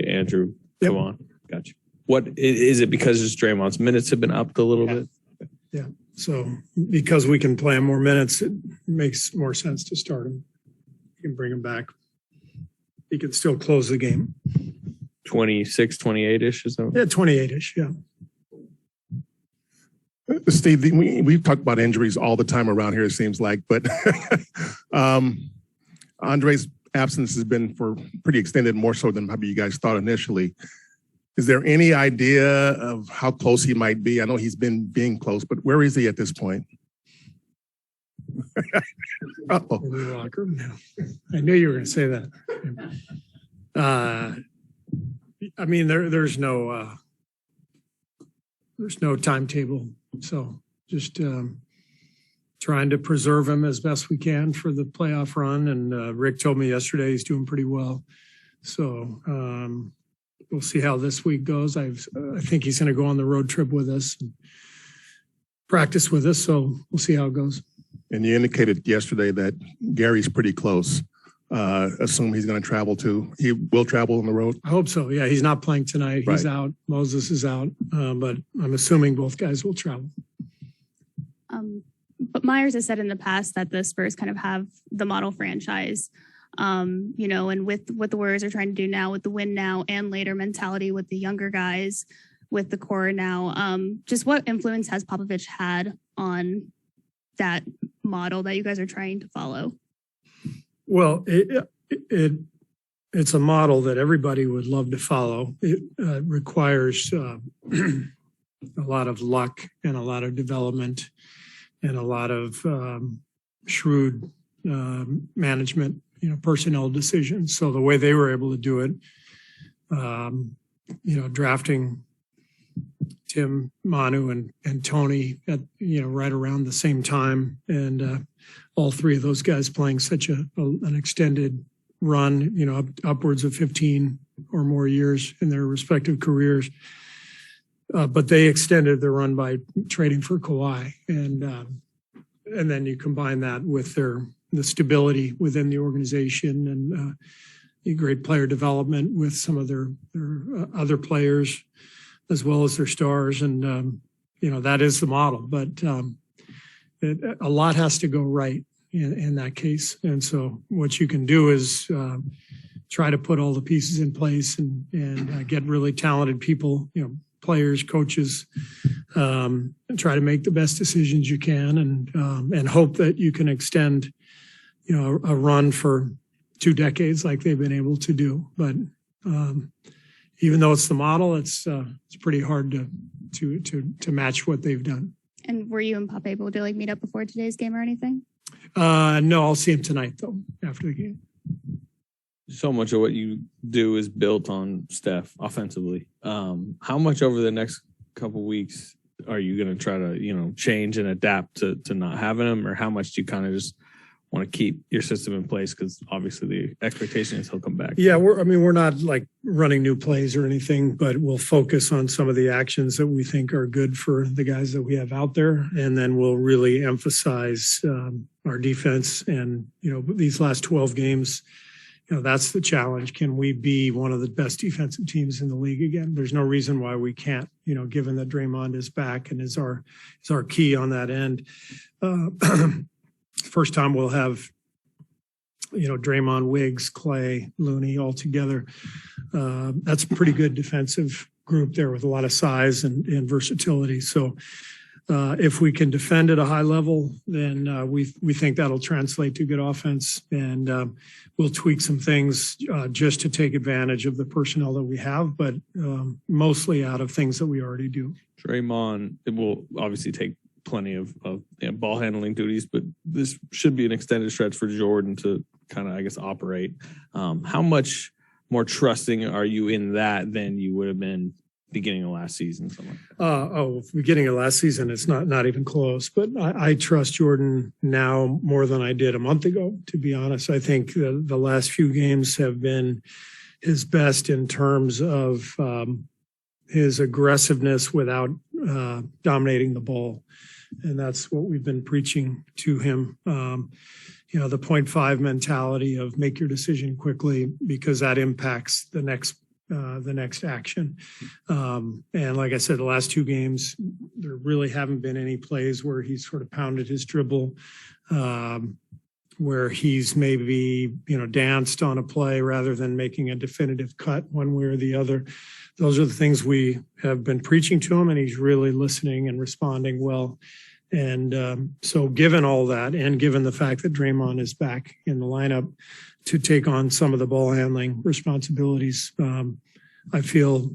Andrew, come on. Gotcha. What is it because just Draymond's minutes have been upped a little bit? Yeah. So because we can play him more minutes, it makes more sense to start him. You can bring him back. He can still close the game. 26, 28-ish, is that? Yeah, 28-ish, yeah. Steve, we've talked about injuries all the time around here, it seems like, but Andre's absence has been for pretty extended, more so than maybe you guys thought initially. Is there any idea of how close he might be? I know he's been being close, but where is he at this point? Uh-oh. I knew you were going to say that. I mean, there's no timetable. So just trying to preserve him as best we can for the playoff run. And Rick told me yesterday he's doing pretty well. So we'll see how this week goes. I think he's going to go on the road trip with us and practice with us. So we'll see how it goes. And you indicated yesterday that Gary's pretty close. Assume he's going to travel too. He will travel on the road? I hope so. Yeah, he's not playing tonight. Right. He's out. Moses is out. But I'm assuming both guys will travel. But Myers has said in the past that the Spurs kind of have the model franchise, and with what the Warriors are trying to do now with the win now and later mentality with the younger guys, with the core now, just what influence has Popovich had on that model that you guys are trying to follow? Well, it's a model that everybody would love to follow. It requires a lot of luck and a lot of development and a lot of shrewd management, personnel decisions. So the way they were able to do it, drafting Tim, Manu, and Tony at right around the same time, and all three of those guys playing such an extended run, upwards of 15 or more years in their respective careers. But they extended their run by trading for Kawhi, and then you combine that with the stability within the organization and the great player development with some of their other players, as well as their stars. And, that is the model, but a lot has to go right in that case. And so what you can do is try to put all the pieces in place and get really talented people, players, coaches, and try to make the best decisions you can and hope that you can extend, a run for 2 decades like they've been able to do. But even though it's the model, it's pretty hard to match what they've done. And were you and Pop able to meet up before today's game or anything? No, I'll see him tonight though, after the game. So much of what you do is built on Steph offensively. How much over the next couple of weeks are you going to try to, change and adapt to not having him, or how much do you kind of just want to keep your system in place? Because obviously the expectation is he'll come back. Yeah, we're not running new plays or anything, but we'll focus on some of the actions that we think are good for the guys that we have out there, and then we'll really emphasize our defense. And these last 12 games, that's the challenge. Can we be one of the best defensive teams in the league again? There's no reason why we can't, given that Draymond is back and is our key on that end. First time we'll have, Draymond, Wiggs, Clay, Looney all together. That's a pretty good defensive group there with a lot of size and versatility. So if we can defend at a high level, then we think that'll translate to good offense, and we'll tweak some things just to take advantage of the personnel that we have, but mostly out of things that we already do. Draymond, it will obviously take plenty of ball handling duties, but this should be an extended stretch for Jordan to kind of, operate. How much more trusting are you in that than you would have been beginning of last season? Beginning of last season, it's not even close. But I trust Jordan now more than I did a month ago, to be honest. I think the last few games have been his best in terms of his aggressiveness without dominating the ball. And that's what we've been preaching to him. The 0.5 mentality of make your decision quickly, because that impacts the next the next action. And like I said, the last two games, there really haven't been any plays where he's sort of pounded his dribble, where he's maybe, danced on a play rather than making a definitive cut one way or the other. Those are the things we have been preaching to him, and he's really listening and responding well. And so given all that, and given the fact that Draymond is back in the lineup to take on some of the ball handling responsibilities, I feel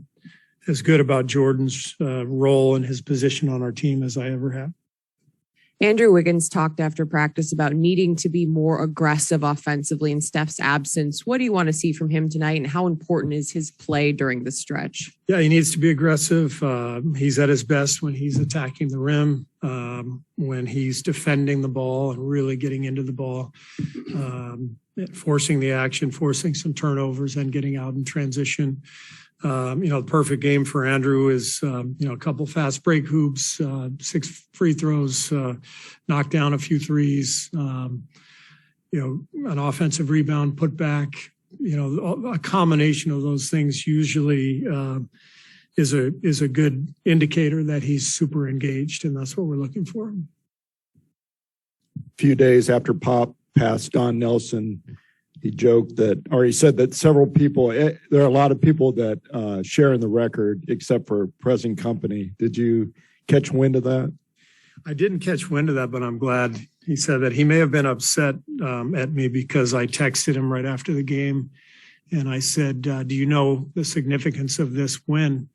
as good about Jordan's role and his position on our team as I ever have. Andrew Wiggins talked after practice about needing to be more aggressive offensively in Steph's absence. What do you want to see from him tonight, and how important is his play during the stretch? Yeah, he needs to be aggressive. He's at his best when he's attacking the rim, when he's defending the ball and really getting into the ball, forcing the action, forcing some turnovers, and getting out in transition. The perfect game for Andrew is, a couple fast break hoops, 6 free throws, knock down a few threes, an offensive rebound, put back, a combination of those things usually is a good indicator that he's super engaged, and that's what we're looking for. A few days after Pop passed Don Nelson, he said that several people, there are a lot of people that share in the record except for present company. Did you catch wind of that? I didn't catch wind of that, but I'm glad he said that. He may have been upset at me because I texted him right after the game and I said, do you know the significance of this win?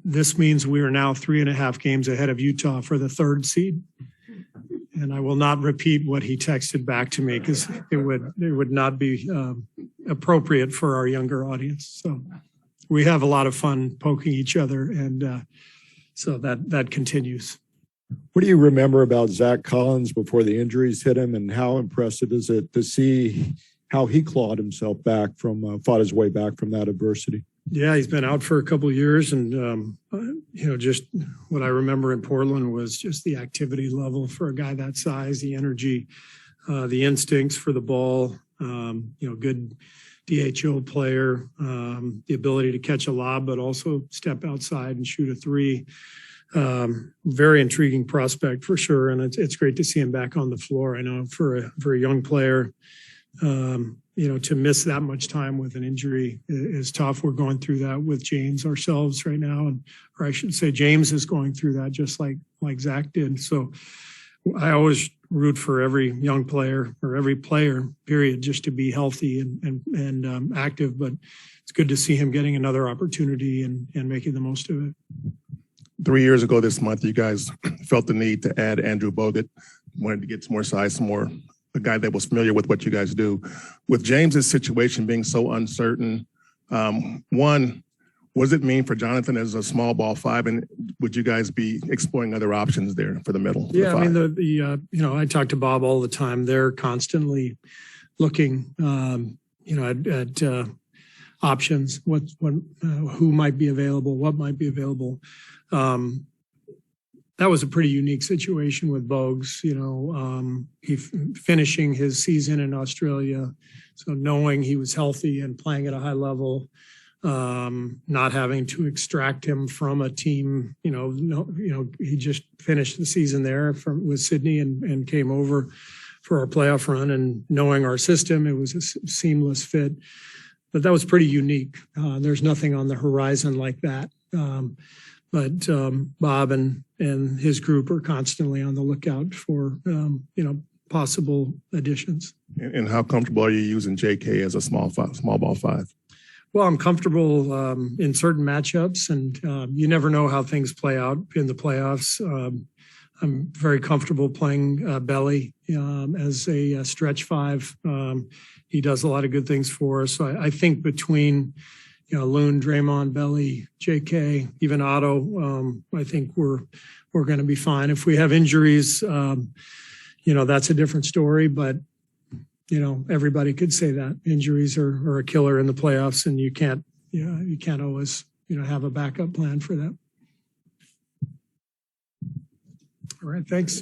This means we are now 3.5 games ahead of Utah for the 3rd seed. And I will not repeat what he texted back to me because it would not be appropriate for our younger audience. So we have a lot of fun poking each other, and so that continues. What do you remember about Zach Collins before the injuries hit him, and how impressive is it to see how he fought his way back from that adversity? Yeah, he's been out for a couple of years, and just what I remember in Portland was just the activity level for a guy that size, the energy, the instincts for the ball, good DHO player, the ability to catch a lob, but also step outside and shoot a 3. Very intriguing prospect for sure, and it's great to see him back on the floor. I know for a young player, to miss that much time with an injury is tough. We're going through that with James ourselves right now, or I should say James is going through that just like Zach did. So I always root for every young player or every player, period, just to be healthy and active. But it's good to see him getting another opportunity and making the most of it. 3 years ago this month, you guys felt the need to add Andrew Bogut, wanted to get some more size, a guy that was familiar with what you guys do. With James's situation being so uncertain, one, what does it mean for Jonathan as a small ball 5, and would you guys be exploring other options there for the middle? Yeah, I mean, I talk to Bob all the time. They're constantly looking, at options, who might be available, what might be available. That was a pretty unique situation with Bogues, he finishing his season in Australia. So knowing he was healthy and playing at a high level, not having to extract him from a team, he just finished the season there with Sydney and came over for our playoff run, and knowing our system, it was a seamless fit. But that was pretty unique. There's nothing on the horizon like that. But Bob and his group are constantly on the lookout for, possible additions. And how comfortable are you using JK as a small ball 5? Well, I'm comfortable in certain matchups, and you never know how things play out in the playoffs. I'm very comfortable playing Belly as a stretch 5. He does a lot of good things for us. So I think between Loon, Draymond, Belly, JK, even Otto, I think we're going to be fine. If we have injuries, that's a different story. But everybody could say that injuries are a killer in the playoffs, and you can't always have a backup plan for that. All right, thanks.